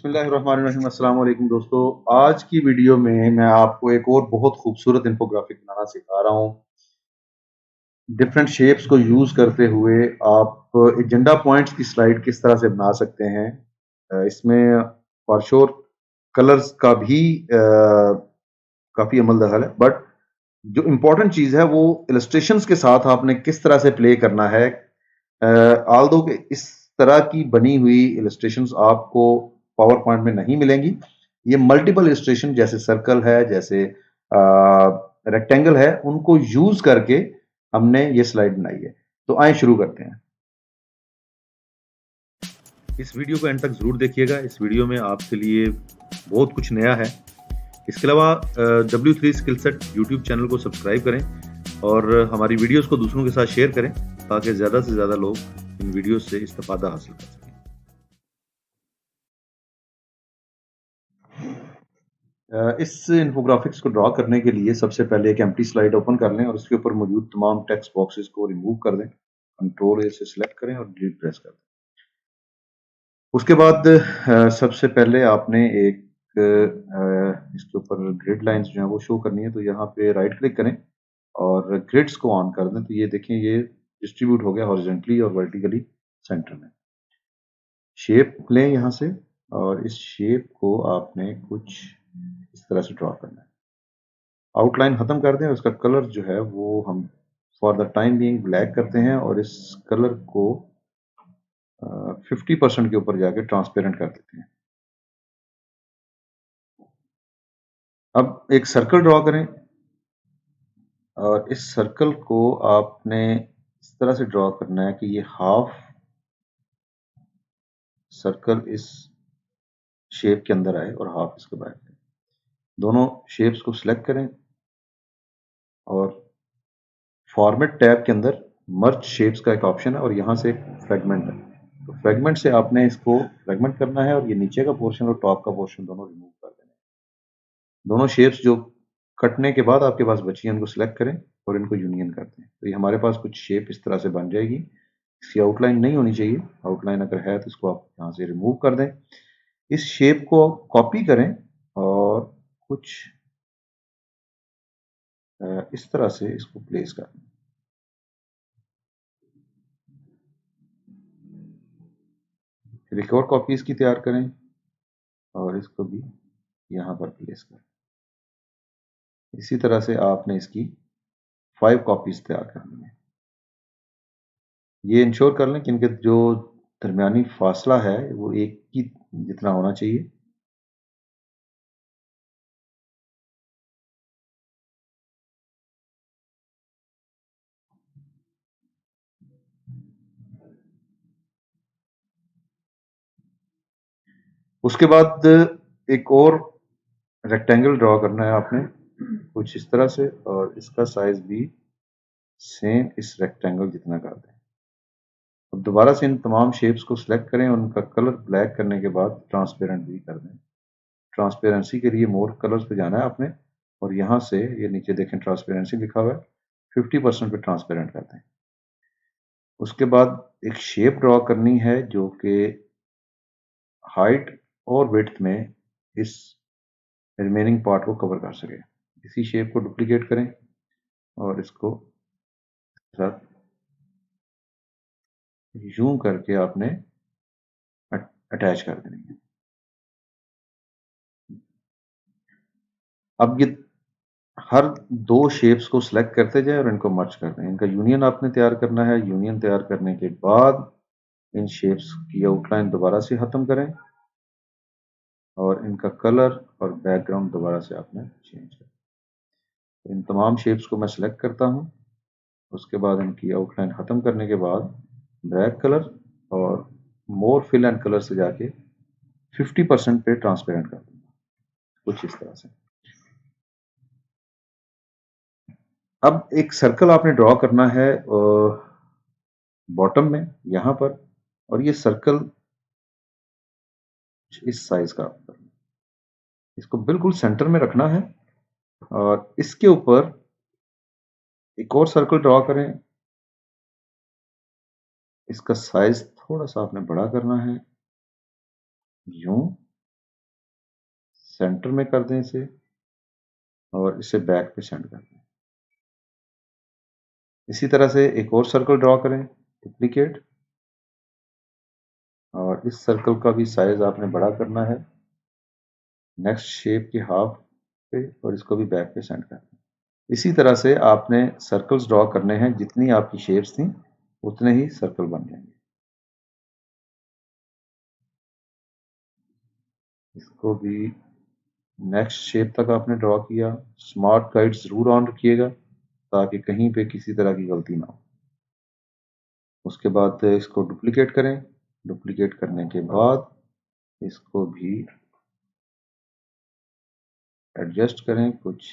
बिस्मिल्लाहिर्रहमानिर्रहीम। अस्सलाम वालेकुम दोस्तों। आज की वीडियो में मैं आपको एक और बहुत खूबसूरत इन्फोग्राफिक बनाना सिखा रहा हूँ। डिफरेंट शेप्स को यूज करते हुए आप एजेंडा पॉइंट्स की स्लाइड किस तरह से बना सकते हैं। इसमें फॉर श्योर कलर्स का भी काफी अमल दखल है, बट जो इम्पोर्टेंट चीज है वो इलस्ट्रेशंस के साथ आपने किस तरह से प्ले करना है। ऑल्दो कि इस तरह की बनी हुई इलस्ट्रेशंस आपको पावर पॉइंट में नहीं मिलेंगी। ये मल्टीपल इलस्ट्रेशन जैसे सर्कल है, जैसे रेक्टेंगल है, उनको यूज करके हमने ये स्लाइड बनाई है। तो आए शुरू करते हैं। इस वीडियो को एंड तक जरूर देखिएगा। इस वीडियो में आपके लिए बहुत कुछ नया है। इसके अलावा W3 skill set YouTube channel को सब्सक्राइब करें और हमारी वीडियोस को दूसरों के साथ शेयर करें ताकि ज़्यादा से ज़्यादा लोग इन वीडियोस से इस्तेफादा हासिल कर सकें। इस इन्फोग्राफिक्स को ड्रॉ करने के लिए सबसे पहले एक एम्प्टी स्लाइड ओपन कर लें और उसके ऊपर मौजूद तमाम टेक्स्ट बॉक्सेस को रिमूव कर दें। कंट्रोल ए से सिलेक्ट करें और डिलीट प्रेस कर दें। उसके बाद सबसे पहले आपने एक इसके ऊपर ग्रिड लाइंस जो है वो शो करनी है, तो यहाँ पे राइट क्लिक करें और ग्रिड्स को ऑन कर दें। तो ये देखें, ये डिस्ट्रीब्यूट हो गया हॉरिजॉन्टली और वर्टिकली सेंटर में। शेप लें यहाँ से और इस शेप को आपने कुछ इस तरह से ड्रॉ करना है। आउटलाइन खत्म कर दें और इसका कलर जो है वो हम for the time being black करते हैं और इस कलर को 50% के ऊपर जाके ट्रांसपेरेंट कर देते हैं। अब एक सर्कल ड्रॉ करें और इस सर्कल को आपने इस तरह से ड्रॉ करना है कि ये हाफ सर्कल इस शेप के अंदर आए और हाफ इसके बाहर आए। दोनों शेप्स को सिलेक्ट करें और फॉर्मेट टैब के अंदर मर्ज शेप्स का एक ऑप्शन है और यहाँ से एक फ्रेगमेंट है। तो फ्रेगमेंट से आपने इसको फ्रेगमेंट करना है और ये नीचे का पोर्शन और टॉप का पोर्शन दोनों रिमूव कर देना है। दोनों शेप्स जो कटने के बाद आपके पास बची हैं उनको सिलेक्ट करें और इनको यूनियन कर दें। तो ये हमारे पास कुछ शेप इस तरह से बन जाएगी। इसकी आउटलाइन नहीं होनी चाहिए, आउटलाइन अगर है तो इसको आप यहाँ से रिमूव कर दें। इस शेप को कॉपी करें और कुछ इस तरह से इसको प्लेस कर दें। फिर एक और कॉपी इसकी तैयार करें और इसको भी यहाँ पर प्लेस करें। इसी तरह से आपने इसकी 5 कॉपीज तैयार करनी है। ये इंश्योर कर लें कि इनके जो दरमियानी फासला है वो एक ही जितना होना चाहिए। उसके बाद एक और रेक्टेंगल ड्रॉ करना है आपने कुछ इस तरह से और इसका साइज भी सेम इस रेक्टेंगल जितना कर दें। अब दोबारा से इन तमाम शेप्स को सिलेक्ट करें और उनका कलर ब्लैक करने के बाद ट्रांसपेरेंट भी कर दें। ट्रांसपेरेंसी के लिए मोर कलर्स पे जाना है आपने और यहाँ से ये नीचे देखें ट्रांसपेरेंसी लिखा हुआ है, 50% पे ट्रांसपेरेंट कर दें। उसके बाद एक शेप ड्रॉ करनी है जो कि हाइट और विड्थ में इस रिमेनिंग पार्ट को कवर कर सके। इसी शेप को डुप्लीकेट करें और इसको साथ यूं करके आपने अटैच कर देनी है। अब ये हर 2 शेप्स को सिलेक्ट करते जाएं और इनको मर्ज कर दें। इनका यूनियन आपने तैयार करना है। यूनियन तैयार करने के बाद इन शेप्स की आउटलाइन दोबारा से खत्म करें और इनका कलर और बैकग्राउंड दोबारा से आपने चेंज करें। इन तमाम शेप्स को मैं सिलेक्ट करता हूं। उसके बाद इनकी आउटलाइन खत्म करने के बाद ब्लैक कलर और मोर फिल एंड कलर से जाके 50% पे ट्रांसपेरेंट कर दूंगा, कुछ इस तरह से। अब एक सर्कल आपने ड्रॉ करना है बॉटम में यहाँ पर, और ये सर्कल इस साइज का इसको बिल्कुल सेंटर में रखना है और इसके ऊपर एक और सर्कल ड्रॉ करें। इसका साइज थोड़ा सा आपने बड़ा करना है यूं, सेंटर में कर दें इसे और इसे बैक पे सेंड कर दें। इसी तरह से एक और सर्कल ड्रॉ करें, डुप्लीकेट, और इस सर्कल का भी साइज आपने बड़ा करना है नेक्स्ट शेप के हाफ पे और इसको भी बैक पे सेंड करना है। इसी तरह से आपने सर्कल्स ड्रॉ करने हैं, जितनी आपकी शेप्स थी उतने ही सर्कल बन जाएंगे। इसको भी नेक्स्ट शेप तक आपने ड्रॉ किया। स्मार्ट गाइड जरूर ऑन रखिएगा ताकि कहीं पे किसी तरह की गलती ना हो। उसके बाद इसको डुप्लीकेट करें। डुप्लीकेट करने के बाद इसको भी एडजस्ट करें कुछ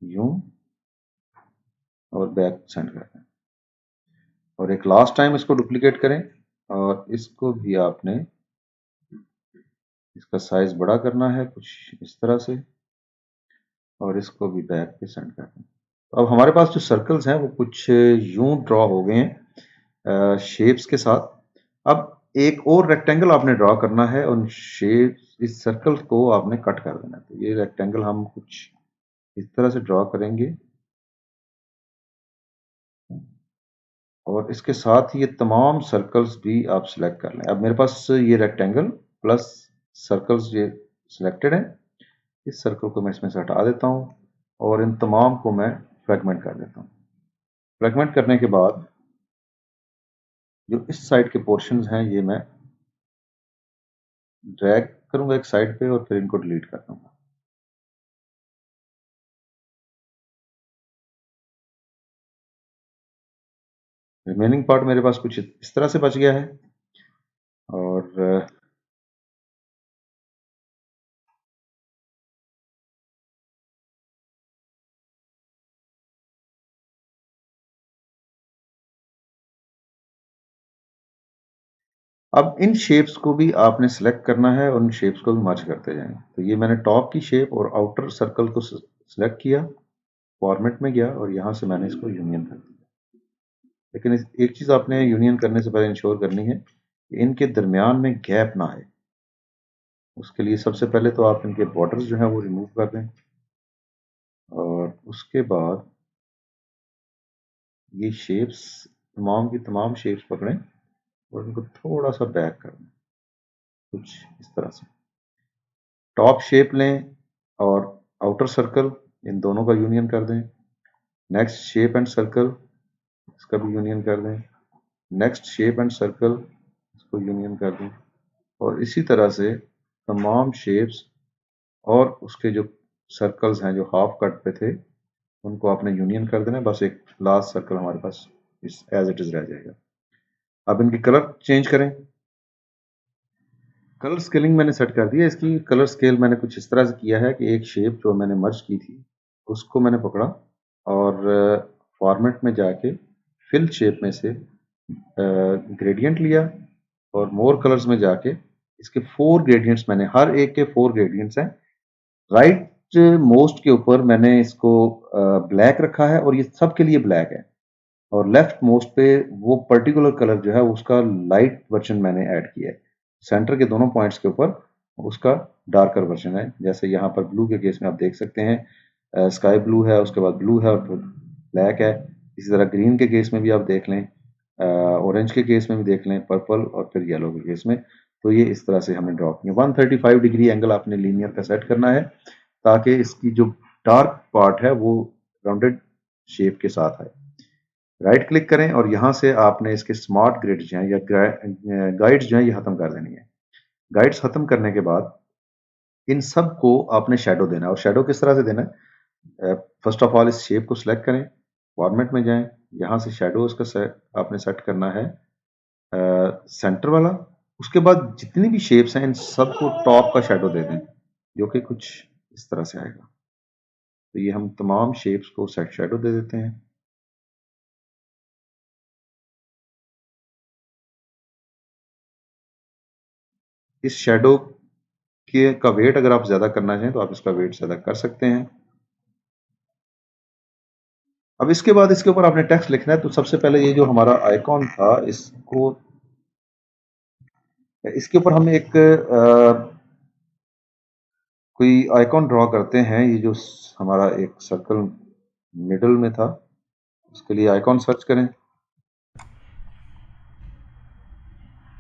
यूं और बैक सेंड कर दें। और एक लास्ट टाइम इसको डुप्लीकेट करें और इसको भी आपने इसका साइज बड़ा करना है कुछ इस तरह से और इसको भी बैक पे सेंड कर दें। तो अब हमारे पास जो सर्कल्स हैं वो कुछ यूं ड्रॉ हो गए हैं शेप्स के साथ। अब एक और रेक्टेंगल आपने ड्रॉ करना है और शेप इस सर्कल को आपने कट कर देना है। तो ये रेक्टेंगल हम कुछ इस तरह से ड्रॉ करेंगे और इसके साथ ही ये तमाम सर्कल्स भी आप सिलेक्ट कर लें। अब मेरे पास ये रेक्टेंगल प्लस सर्कल्स ये सिलेक्टेड है। इस सर्कल को मैं इसमें से हटा देता हूँ और इन तमाम को मैं फ्रेगमेंट कर देता हूँ। फ्रेगमेंट करने के बाद जो इस साइड के पोर्शंस हैं ये मैं ड्रैग करूंगा एक साइड पे और फिर इनको डिलीट कर दूंगा। रिमेनिंग पार्ट मेरे पास कुछ इस तरह से बच गया है और अब इन शेप्स को भी आपने सेलेक्ट करना है और इन शेप्स को भी मर्ज करते जाएं। तो ये मैंने टॉप की शेप और आउटर सर्कल को सिलेक्ट किया, फॉर्मेट में गया और यहाँ से मैंने इसको यूनियन कर दिया। लेकिन एक चीज़ आपने यूनियन करने से पहले इंश्योर करनी है कि इनके दरमियान में गैप ना आए। उसके लिए सबसे पहले तो आप इनके बॉर्डर्स जो हैं वो रिमूव कर दें और उसके बाद ये शेप्स तमाम की तमाम शेप्स पकड़ें और इनको थोड़ा सा बैक कर दें कुछ इस तरह से। टॉप शेप लें और आउटर सर्कल इन दोनों का यूनियन कर दें। नेक्स्ट शेप एंड सर्कल इसका भी यूनियन कर दें। नेक्स्ट शेप एंड सर्कल इसको यूनियन कर दें और इसी तरह से तमाम शेप्स और उसके जो सर्कल्स हैं जो हाफ कट पे थे उनको आपने यूनियन कर देना। बस एक लास्ट सर्कल हमारे पास एज इट इज रह जाएगा। अब इनकी कलर चेंज करें। कलर स्केलिंग मैंने सेट कर दिया। इसकी कलर स्केल मैंने कुछ इस तरह से किया है कि एक शेप जो मैंने मर्ज की थी उसको मैंने पकड़ा और फॉर्मेट में जाके फिल शेप में से ग्रेडियंट लिया और मोर कलर्स में जाके इसके 4 ग्रेडियंट्स मैंने हर एक के 4 ग्रेडियंट्स हैं। राइट मोस्ट के ऊपर मैंने इसको ब्लैक रखा है और ये सब के लिए ब्लैक है और लेफ्ट मोस्ट पे वो पर्टिकुलर कलर जो है उसका लाइट वर्जन मैंने ऐड किया है। सेंटर के दोनों पॉइंट्स के ऊपर उसका डार्कर वर्जन है। जैसे यहाँ पर ब्लू के केस में आप देख सकते हैं स्काई ब्लू है, उसके बाद ब्लू है और ब्लैक है। इसी तरह ग्रीन के केस में भी आप देख लें, ऑरेंज के केस में भी देख लें, पर्पल और फिर येलो के केस में। तो ये इस तरह से हमने ड्रॉ किया। 135 डिग्री एंगल आपने लीनियर का सेट करना है ताकि इसकी जो डार्क पार्ट है वो राउंडेड शेप के साथ आए। राइट क्लिक करें और यहाँ से आपने इसके स्मार्ट ग्रिड जो हैं या गाइड्स जो हैं ये खत्म कर देनी है। गाइड्स खत्म करने के बाद इन सब को आपने शेडो देना है। और शेडो किस तरह से देना है? फर्स्ट ऑफ ऑल इस शेप को सिलेक्ट करें, फॉर्मेट में जाएं, यहाँ से शेडो उसका आपने सेट करना है सेंटर वाला। उसके बाद जितनी भी शेप्स हैं इन सबको टॉप का शेडो दे दें जो कि कुछ इस तरह से आएगा। तो ये हम तमाम शेप्स को सेट शेडो दे देते हैं। इस शेडो के का वेट अगर आप ज्यादा करना चाहें तो आप इसका वेट ज्यादा कर सकते हैं। अब इसके बाद इसके ऊपर आपने टेक्स्ट लिखना है। तो सबसे पहले ये जो हमारा आइकॉन था इसको इसके ऊपर हम एक कोई आइकॉन ड्रॉ करते हैं। ये जो हमारा एक सर्कल मिडल में था, उसके लिए आइकॉन सर्च करें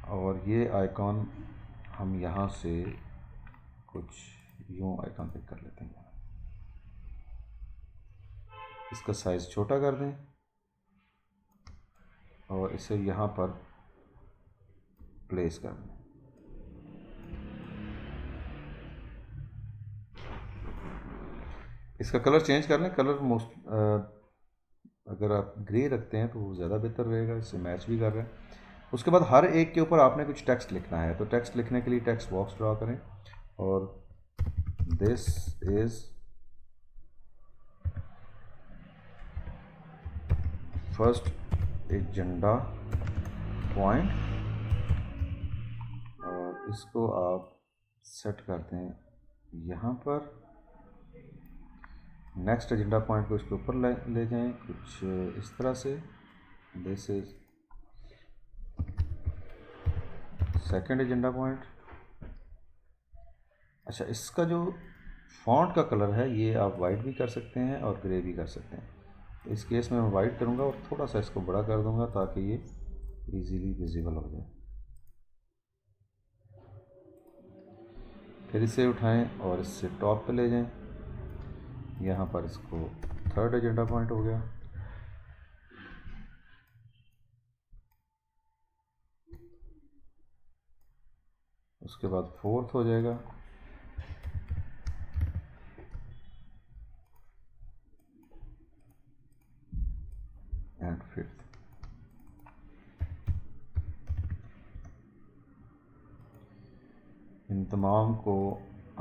और ये आइकॉन हम यहाँ से कुछ यूं आइकॉन पिक कर लेते हैं। इसका साइज छोटा कर दें और इसे यहाँ पर प्लेस कर दें। इसका कलर चेंज कर लें। कलर अगर आप ग्रे रखते हैं तो वो ज़्यादा बेहतर रहेगा, इससे मैच भी कर रहे हैं। उसके बाद हर एक के ऊपर आपने कुछ टेक्स्ट लिखना है, तो टेक्स्ट लिखने के लिए टेक्स्ट बॉक्स ड्रा करें और this is first agenda point, और इसको आप सेट करते हैं यहाँ पर। नेक्स्ट एजेंडा पॉइंट को इसके ऊपर ले जाएं कुछ इस तरह से। This is second agenda point. अच्छा, इसका जो फॉन्ट का कलर है ये आप वाइट भी कर सकते हैं और ग्रे भी कर सकते हैं। इस केस में मैं वाइट करूँगा और थोड़ा सा इसको बड़ा कर दूँगा ताकि ये इजीली विजिबल हो जाए। फिर इसे उठाएं और इससे टॉप पे ले जाएं। यहाँ पर इसको थर्ड एजेंडा पॉइंट हो गया। उसके बाद फोर्थ हो जाएगा, एंड फिफ्थ। इन तमाम को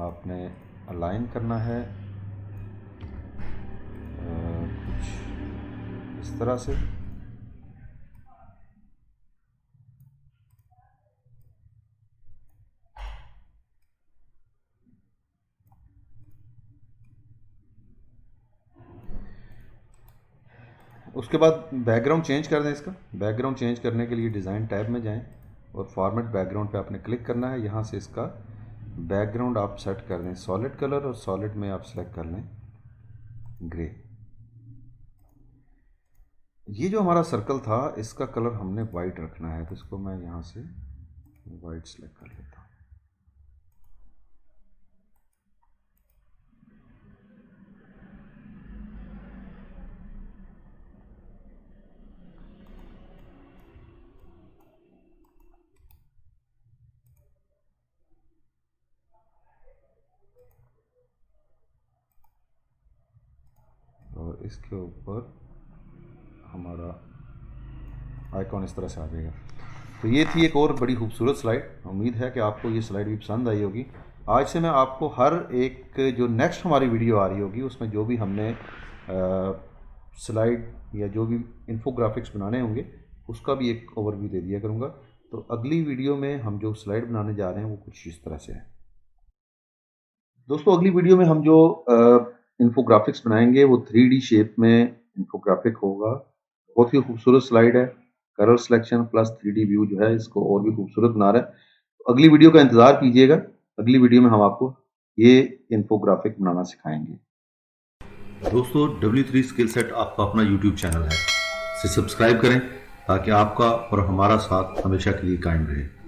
आपने अलाइन करना है कुछ इस तरह से। उसके बाद बैकग्राउंड चेंज कर दें। इसका बैकग्राउंड चेंज करने के लिए डिज़ाइन टैब में जाएं और फॉर्मेट बैकग्राउंड पे आपने क्लिक करना है। यहाँ से इसका बैकग्राउंड आप सेट कर दें सॉलिड कलर, और सॉलिड में आप सेलेक्ट कर लें ग्रे। ये जो हमारा सर्कल था इसका कलर हमने वाइट रखना है, तो इसको मैं यहाँ से वाइट सेलेक्ट कर लेता हूँ। और इसके ऊपर हमारा आइकॉन इस तरह से आ जाएगा। तो ये थी एक और बड़ी खूबसूरत स्लाइड। उम्मीद है कि आपको ये स्लाइड भी पसंद आई होगी। आज से मैं आपको हर एक जो नेक्स्ट हमारी वीडियो आ रही होगी उसमें जो भी हमने स्लाइड या जो भी इन्फोग्राफिक्स बनाने होंगे उसका भी एक ओवरव्यू दे दिया करूँगा। तो अगली वीडियो में हम जो स्लाइड बनाने जा रहे हैं वो कुछ इस तरह से है। दोस्तों, अगली वीडियो में हम जो इन्फोग्राफिक्स बनाएंगे वो 3D शेप में इन्फोग्राफिक होगा। बहुत ही खूबसूरत स्लाइड है। Colour selection plus 3D view जो है इसको और भी खूबसूरत बना रहा है। तो अगली वीडियो का इंतज़ार कीजिएगा। अगली वीडियो में हम आपको ये इन्फोग्राफिक बनाना सिखाएंगे। दोस्तों, W3 स्किल सेट आपका अपना YouTube चैनल है, इसे सब्सक्राइब करें ताकि आपका और हमारा साथ हमेशा के लिए कायम रहे।